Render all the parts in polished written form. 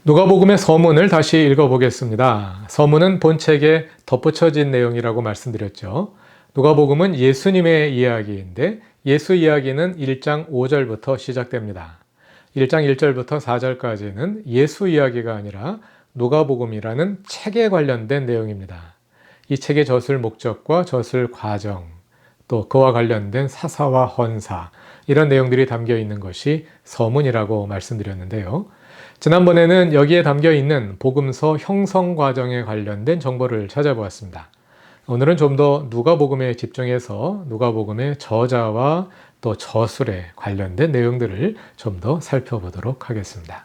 누가복음의 서문을 다시 읽어보겠습니다. 서문은 본책에 덧붙여진 내용이라고 말씀드렸죠. 누가복음은 예수님의 이야기인데 예수 이야기는 1장 5절부터 시작됩니다. 1장 1절부터 4절까지는 예수 이야기가 아니라 누가복음이라는 책에 관련된 내용입니다. 이 책의 저술 목적과 저술 과정, 또 그와 관련된 사사와 헌사, 이런 내용들이 담겨 있는 것이 서문이라고 말씀드렸는데요. 지난번에는 여기에 담겨 있는 복음서 형성 과정에 관련된 정보를 찾아보았습니다. 오늘은 좀 더 누가복음에 집중해서 누가복음의 저자와 또 저술에 관련된 내용들을 좀 더 살펴보도록 하겠습니다.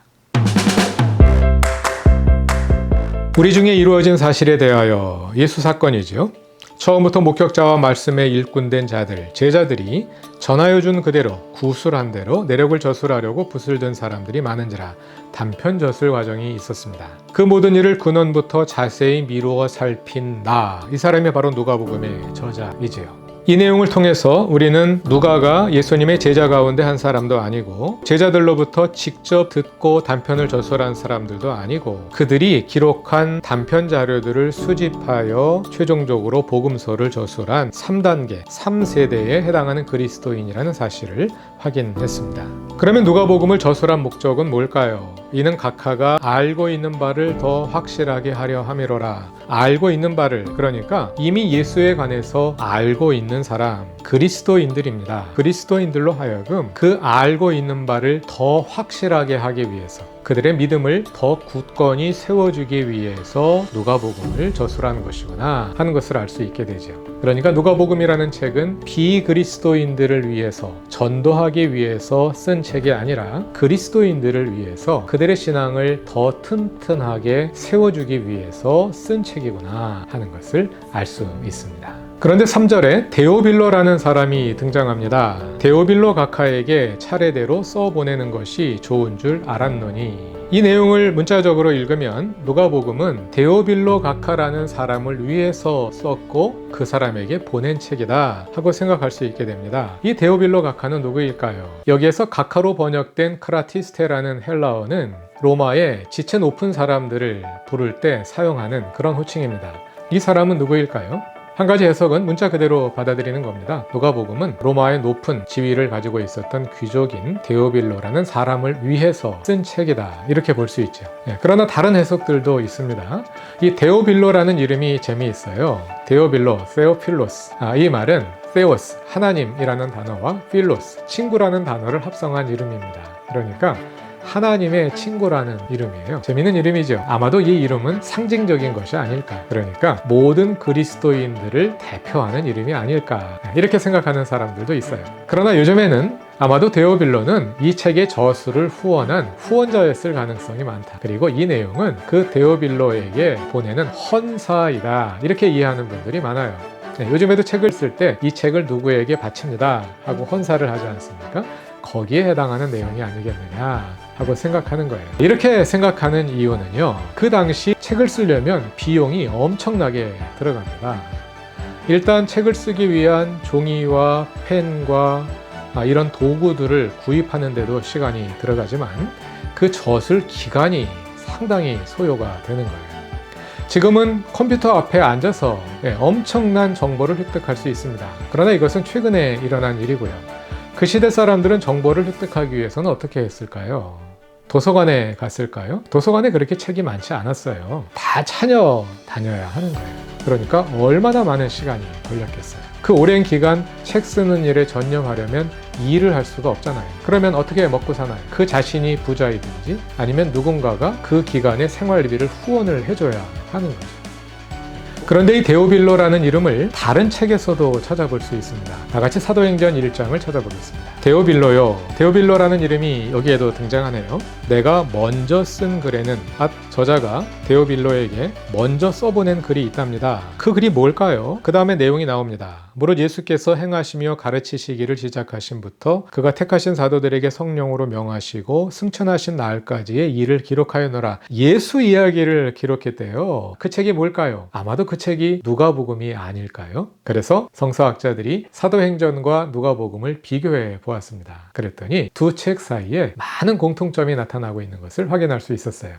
우리 중에 이루어진 사실에 대하여 예수 사건이죠. 처음부터 목격자와 말씀에 일꾼된 자들, 제자들이 전하여 준 그대로 구술한 대로 내력을 저술하려고 붓을 든 사람들이 많은지라 단편 저술 과정이 있었습니다. 그 모든 일을 근원부터 자세히 미루어 살핀 이 사람이 바로 누가복음의 저자이지요. 이 내용을 통해서 우리는 누가가 예수님의 제자 가운데 한 사람도 아니고 제자들로부터 직접 듣고 단편을 저술한 사람들도 아니고 그들이 기록한 단편 자료들을 수집하여 최종적으로 복음서를 저술한 3단계, 3세대에 해당하는 그리스도인이라는 사실을 확인했습니다. 그러면 누가복음을 저술한 목적은 뭘까요? 이는 각하가 알고 있는 바를 더 확실하게 하려 함이로라. 알고 있는 바를, 그러니까 이미 예수에 관해서 알고 있는 사람, 그리스도인들입니다. 그리스도인들로 하여금 그 알고 있는 바를 더 확실하게 하기 위해서, 그들의 믿음을 더 굳건히 세워주기 위해서 누가복음을 저술한 것이구나 하는 것을 알 수 있게 되죠. 그러니까 누가복음이라는 책은 비그리스도인들을 위해서, 전도하기 위해서 쓴 책이 아니라 그리스도인들을 위해서 그들의 신앙을 더 튼튼하게 세워주기 위해서 쓴 책이구나 하는 것을 알 수 있습니다. 그런데 3절에 데오빌로라는 사람이 등장합니다. 데오빌로 각하에게 차례대로 써보내는 것이 좋은 줄 알았노니. 이 내용을 문자적으로 읽으면 누가복음은 데오빌로 각하라는 사람을 위해서 썼고 그 사람에게 보낸 책이다 하고 생각할 수 있게 됩니다. 이 데오빌로 각하는 누구일까요? 여기에서 각하로 번역된 크라티스테라는 헬라어는 로마의 지체 높은 사람들을 부를 때 사용하는 그런 호칭입니다. 이 사람은 누구일까요? 한 가지 해석은 문자 그대로 받아들이는 겁니다. 누가복음은 로마의 높은 지위를 가지고 있었던 귀족인 데오빌로라는 사람을 위해서 쓴 책이다, 이렇게 볼 수 있죠. 그러나 다른 해석들도 있습니다. 이 데오빌로라는 이름이 재미있어요. 데오빌로, 세오필로스. 이 말은 세오스, 하나님이라는 단어와 필로스, 친구라는 단어를 합성한 이름입니다. 그러니까 하나님의 친구라는 이름이에요. 재미있는 이름이죠. 아마도 이 이름은 상징적인 것이 아닐까. 그러니까 모든 그리스도인들을 대표하는 이름이 아닐까. 이렇게 생각하는 사람들도 있어요. 그러나 요즘에는 아마도 데오빌로는 이 책의 저술을 후원한 후원자였을 가능성이 많다. 그리고 이 내용은 그 데오빌로에게 보내는 헌사이다, 이렇게 이해하는 분들이 많아요. 요즘에도 책을 쓸 때 이 책을 누구에게 바칩니다 하고 헌사를 하지 않습니까? 거기에 해당하는 내용이 아니겠느냐 하고 생각하는 거예요. 이렇게 생각하는 이유는요, 그 당시 책을 쓰려면 비용이 엄청나게 들어갑니다. 일단 책을 쓰기 위한 종이와 펜과 이런 도구들을 구입하는 데도 시간이 들어가지만 그 저술 기간이 상당히 소요가 되는 거예요. 지금은 컴퓨터 앞에 앉아서 엄청난 정보를 획득할 수 있습니다. 그러나 이것은 최근에 일어난 일이고요. 그 시대 사람들은 정보를 획득하기 위해서는 어떻게 했을까요? 도서관에 갔을까요? 도서관에 그렇게 책이 많지 않았어요. 다 찾아 다녀야 하는 거예요. 그러니까 얼마나 많은 시간이 걸렸겠어요. 그 오랜 기간 책 쓰는 일에 전념하려면 일을 할 수가 없잖아요. 그러면 어떻게 먹고 사나요? 그 자신이 부자이든지 아니면 누군가가 그 기간에 생활비를 후원을 해줘야 하는 거죠. 그런데 이 데오빌로라는 이름을 다른 책에서도 찾아볼 수 있습니다. 다 같이 사도행전 1장을 찾아보겠습니다. 데오빌로요. 데오빌로라는 이름이 여기에도 등장하네요. 내가 먼저 쓴 글에는 저자가 데오빌로에게 먼저 써보낸 글이 있답니다. 그 글이 뭘까요? 그 다음에 내용이 나옵니다. 무릇 예수께서 행하시며 가르치시기를 시작하신부터 그가 택하신 사도들에게 성령으로 명하시고 승천하신 날까지의 일을 기록하였노라. 예수 이야기를 기록했대요. 그 책이 뭘까요? 아마도 그 책이 누가복음이 아닐까요? 그래서 성서학자들이 사도행전과 누가복음을 비교해 보았습니다. 그랬더니 두 책 사이에 많은 공통점이 나타나고 있는 것을 확인할 수 있었어요.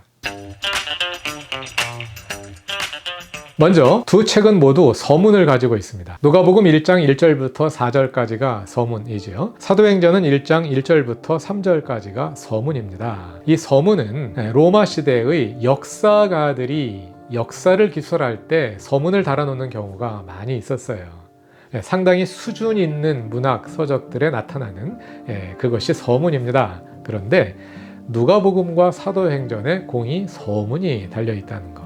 먼저 두 책은 모두 서문을 가지고 있습니다. 누가복음 1장 1절부터 4절까지가 서문이지요. 사도행전은 1장 1절부터 3절까지가 서문입니다. 이 서문은 로마 시대의 역사가들이 역사를 기술할 때 서문을 달아놓는 경우가 많이 있었어요. 상당히 수준 있는 문학 서적들에 나타나는 그것이 서문입니다. 그런데 누가복음과 사도행전에 공이 서문이 달려 있다는 것,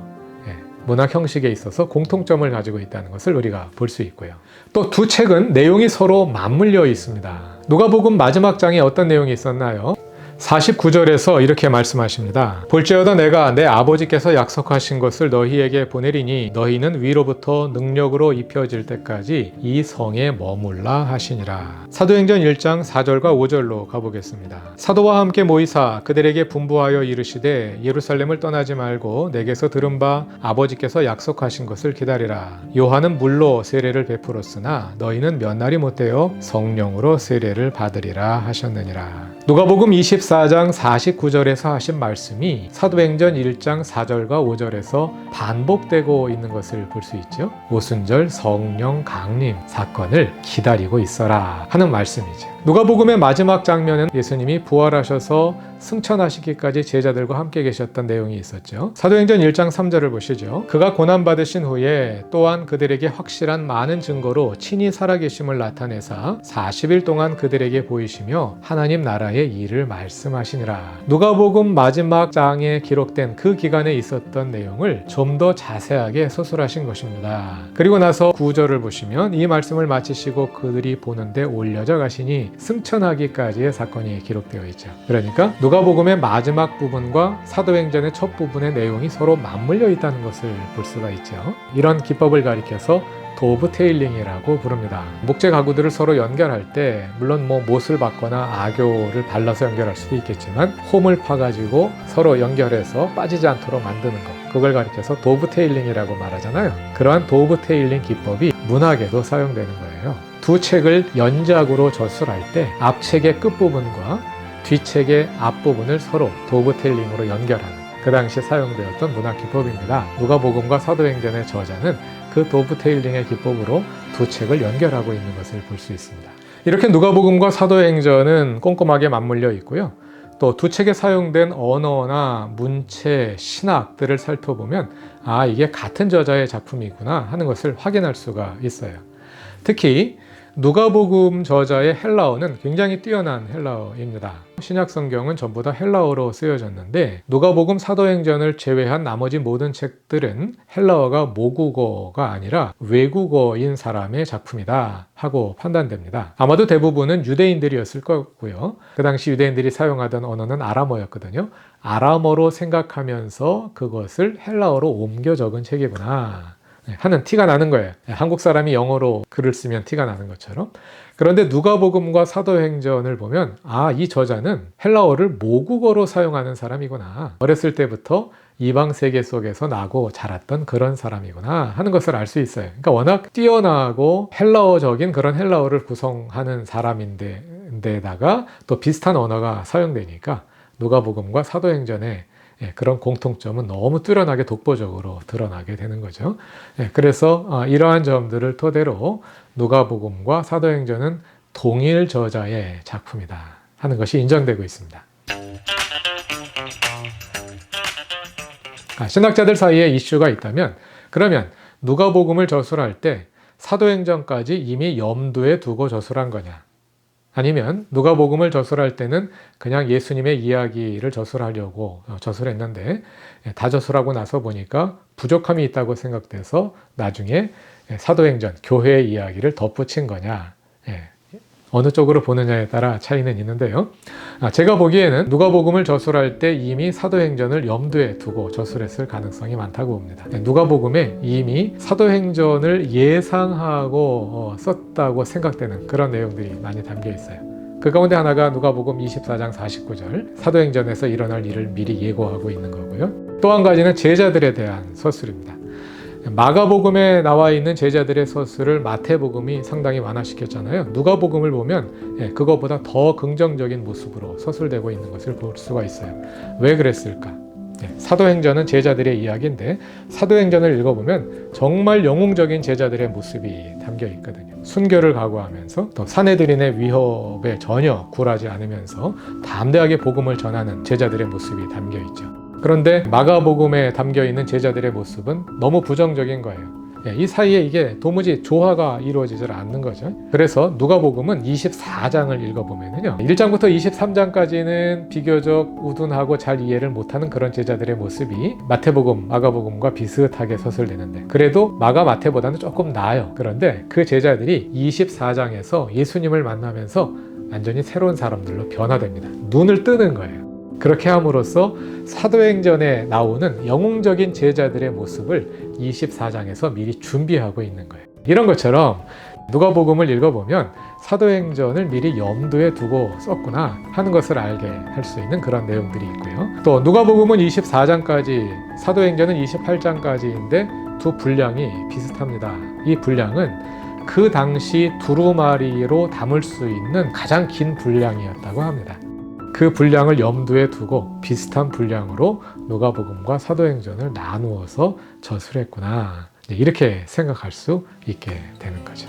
문학 형식에 있어서 공통점을 가지고 있다는 것을 우리가 볼 수 있고요. 또 두 책은 내용이 서로 맞물려 있습니다. 누가복음 마지막 장에 어떤 내용이 있었나요? 49절에서 이렇게 말씀하십니다. 볼지어다 내가 내 아버지께서 약속하신 것을 너희에게 보내리니 너희는 위로부터 능력으로 입혀질 때까지 이 성에 머물라 하시니라. 사도행전 1장 4절과 5절로 가보겠습니다. 사도와 함께 모이사 그들에게 분부하여 이르시되 예루살렘을 떠나지 말고 내게서 들은 바 아버지께서 약속하신 것을 기다리라. 요한은 물로 세례를 베풀었으나 너희는 몇 날이 못되어 성령으로 세례를 받으리라 하셨느니라. 누가복음 24장 49절에서 하신 말씀이 사도행전 1장 4절과 5절에서 반복되고 있는 것을 볼 수 있죠. 오순절 성령 강림 사건을 기다리고 있어라 하는 말씀이죠. 누가복음의 마지막 장면은 예수님이 부활하셔서 승천하시기까지 제자들과 함께 계셨던 내용이 있었죠. 사도행전 1장 3절을 보시죠. 그가 고난받으신 후에 또한 그들에게 확실한 많은 증거로 친히 살아계심을 나타내사 40일 동안 그들에게 보이시며 하나님 나라의 일을 말씀하시니라. 누가복음 마지막 장에 기록된 그 기간에 있었던 내용을 좀 더 자세하게 서술하신 것입니다. 그리고 나서 9절을 보시면 이 말씀을 마치시고 그들이 보는데 올려져 가시니 승천하기까지의 사건이 기록되어 있죠. 그러니까 누가복음의 마지막 부분과 사도행전의 첫 부분의 내용이 서로 맞물려 있다는 것을 볼 수가 있죠. 이런 기법을 가리켜서 도브테일링이라고 부릅니다. 목재 가구들을 서로 연결할 때 물론 못을 받거나 악교를 발라서 연결할 수도 있겠지만 홈을 파가지고 서로 연결해서 빠지지 않도록 만드는 것, 그걸 가리켜서 도브테일링이라고 말하잖아요. 그러한 도브테일링 기법이 문학에도 사용되는 거예요. 두 책을 연작으로 저술할 때 앞책의 끝부분과 뒷책의 앞부분을 서로 도브테일링으로 연결하는, 그 당시 사용되었던 문학 기법입니다. 누가복음과 사도행전의 저자는 그 도브테일링의 기법으로 두 책을 연결하고 있는 것을 볼 수 있습니다. 이렇게 누가복음과 사도행전은 꼼꼼하게 맞물려 있고요. 또 두 책에 사용된 언어나 문체, 신학들을 살펴보면 이게 같은 저자의 작품이구나 하는 것을 확인할 수가 있어요. 특히 누가복음 저자의 헬라어는 굉장히 뛰어난 헬라어입니다. 신약 성경은 전부 다 헬라어로 쓰여졌는데 누가복음, 사도행전을 제외한 나머지 모든 책들은 헬라어가 모국어가 아니라 외국어인 사람의 작품이다 하고 판단됩니다. 아마도 대부분은 유대인들이었을 거고요. 그 당시 유대인들이 사용하던 언어는 아람어였거든요. 아람어로 생각하면서 그것을 헬라어로 옮겨 적은 책이구나 하는 티가 나는 거예요. 한국 사람이 영어로 글을 쓰면 티가 나는 것처럼. 그런데 누가복음과 사도행전을 보면 이 저자는 헬라어를 모국어로 사용하는 사람이구나. 어렸을 때부터 이방 세계 속에서 나고 자랐던 그런 사람이구나 하는 것을 알 수 있어요. 그러니까 워낙 뛰어나고 헬라어적인 그런 헬라어를 구성하는 사람인데다가 또 비슷한 언어가 사용되니까 누가복음과 사도행전에 그런 공통점은 너무 뚜렷하게 독보적으로 드러나게 되는 거죠. 그래서 이러한 점들을 토대로 누가복음과 사도행전은 동일 저자의 작품이다 하는 것이 인정되고 있습니다. 신학자들 사이에 이슈가 있다면 그러면 누가복음을 저술할 때 사도행전까지 이미 염두에 두고 저술한 거냐? 아니면 누가복음을 저술할 때는 그냥 예수님의 이야기를 저술하려고 저술했는데 다 저술하고 나서 보니까 부족함이 있다고 생각돼서 나중에 사도행전, 교회의 이야기를 덧붙인 거냐. 어느 쪽으로 보느냐에 따라 차이는 있는데요. 제가 보기에는 누가복음을 저술할 때 이미 사도행전을 염두에 두고 저술했을 가능성이 많다고 봅니다. 누가복음에 이미 사도행전을 예상하고 썼다고 생각되는 그런 내용들이 많이 담겨 있어요. 그 가운데 하나가 누가복음 24장 49절, 사도행전에서 일어날 일을 미리 예고하고 있는 거고요. 또 한 가지는 제자들에 대한 서술입니다. 마가복음에 나와 있는 제자들의 서술을 마태복음이 상당히 완화시켰잖아요. 누가복음을 보면 그거보다 더 긍정적인 모습으로 서술되고 있는 것을 볼 수가 있어요. 왜 그랬을까? 사도행전은 제자들의 이야기인데 사도행전을 읽어보면 정말 영웅적인 제자들의 모습이 담겨 있거든요. 순교를 각오하면서 또 사내들인의 위협에 전혀 굴하지 않으면서 담대하게 복음을 전하는 제자들의 모습이 담겨 있죠. 그런데 마가복음에 담겨 있는 제자들의 모습은 너무 부정적인 거예요. 이 사이에 이게 도무지 조화가 이루어지지 않는 거죠. 그래서 누가복음은 24장을 읽어보면요, 1장부터 23장까지는 비교적 우둔하고 잘 이해를 못하는 그런 제자들의 모습이 마태복음, 마가복음과 비슷하게 서술되는데 그래도 마가, 마태보다는 조금 나아요. 그런데 그 제자들이 24장에서 예수님을 만나면서 완전히 새로운 사람들로 변화됩니다. 눈을 뜨는 거예요. 그렇게 함으로써 사도행전에 나오는 영웅적인 제자들의 모습을 24장에서 미리 준비하고 있는 거예요. 이런 것처럼 누가복음을 읽어보면 사도행전을 미리 염두에 두고 썼구나 하는 것을 알게 할 수 있는 그런 내용들이 있고요. 또 누가복음은 24장까지, 사도행전은 28장까지인데 두 분량이 비슷합니다. 이 분량은 그 당시 두루마리로 담을 수 있는 가장 긴 분량이었다고 합니다. 그 분량을 염두에 두고 비슷한 분량으로 누가복음과 사도행전을 나누어서 저술했구나, 이렇게 생각할 수 있게 되는 거죠.